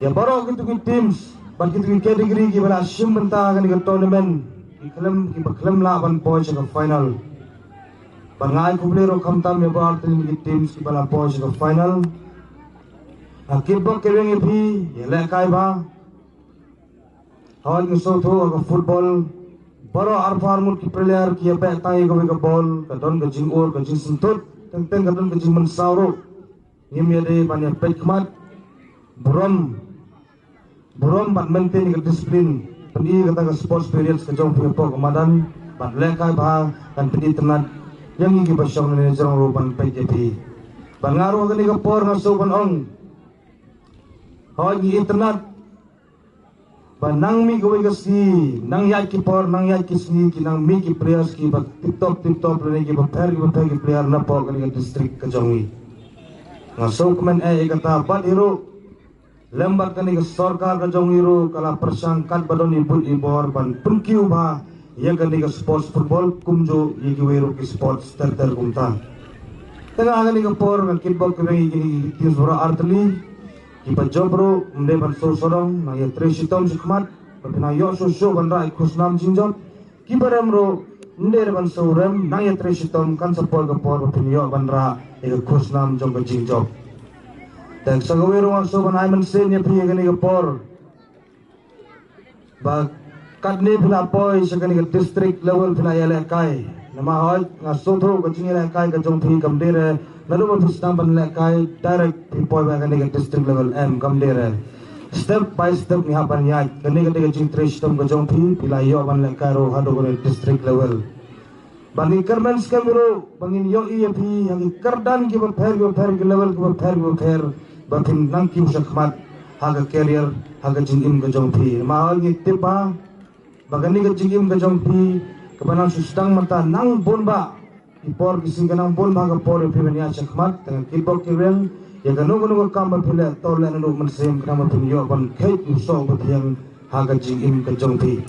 Ya baru gitu teams, bagi gitu kategori kita asyum bentang kan kita tournament, kita klaim lawan poin ke final. Pangai kubli rokam tam ya baru kita teams kita poin ke final. Akib bok kering epi, ya lekai ba. Hal kita tu ke football, baru arfar ki player ki apa tangi ke ball, kadon ke jingur ke jing sentut, tentang kadon ke jing mensauro. Ini ada banyak pekmat, Buron bat maintain ke disiplin, pendi kata ke sports periods ke jauh pihak kemadan, bat lekai bah dan pendi tenat yang ingin bersyukur dengan jerong rupan PJP. Bangaruh ke ni ke por ngasuh pan ong, hoi internet, banang mi kau ikasi, nang yai ki por, nang yai ki sini, ki nang mi ki players ki bat tip top lagi ki bat ki player napok ke ni ke distrik ke jauh ni. Ngasuh kemen kata bat hero. Lembar kani ke sorkar ke jongiru kala persangkat badon ibut ibor ban pengkiu ba yang kani ke sports football kumjo iki weru ke sports terter kumta tengah kani ke por kan kitbol ke bengi kini tim sura artli kipa jobro mde ban sorong na ya tresitom sikmat bapina yo so ban rai kusnam jinjot kipa remro mde ban sorem na ya tresitom kan sepol ke por bapina yo ban ra ke kusnam jong ke jinjot. Dan sagawi ruang soban Aiman Sen yang pergi ke Negapor, bag kadni pila poi sekali ke district level pila yalekai, nama hoi ngasutro ke jingi lekai ke jong pergi kamdere, lalu berpisah ban lekai direct poi bag ke district level M kamdere, step by step ni hapan yai, kini ke jing trace tom ke jong pergi pila yo ban lekai ro hado ke district level. Bagi kermen skamiro bangin yo EFP yang kerdan ki per ke level ki per batin nang ki usakmat haga career haga jingim ke jongpi mahal ni tiba bagani ke jingim ke jongpi kebanan susdang mata nang bonba ipor kising nang bonba ke por pi mania sakmat dengan kibok kireng ya ganu kamar pile tole nanu mensem kenama pinyo ban kait muso batiang haga jingim ke jongpi